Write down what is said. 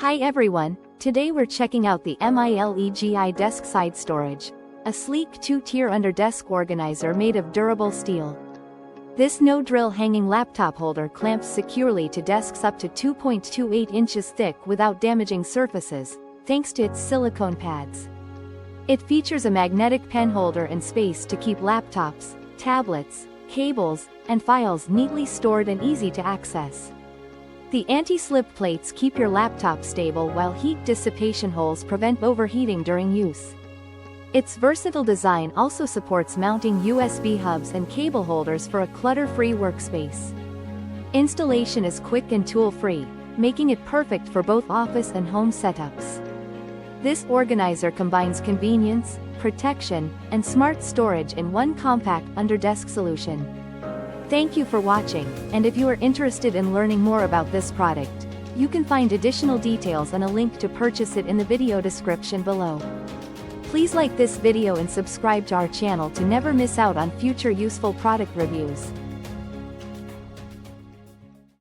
Hi everyone, today we're checking out the MILEGI Desk Side Storage, a sleek two-tier under-desk organizer made of durable steel. This no-drill hanging laptop holder clamps securely to desks up to 2.28 inches thick without damaging surfaces, thanks to its silicone pads. It features a magnetic pen holder and space to keep laptops, tablets, cables, and files neatly stored and easy to access. The anti-slip plates keep your laptop stable while heat dissipation holes prevent overheating during use. Its versatile design also supports mounting USB hubs and cable holders for a clutter-free workspace. Installation is quick and tool-free, making it perfect for both office and home setups. This organizer combines convenience, protection, and smart storage in one compact under-desk solution. Thank you for watching, and if you are interested in learning more about this product, you can find additional details and a link to purchase it in the video description below. Please like this video and subscribe to our channel to never miss out on future useful product reviews.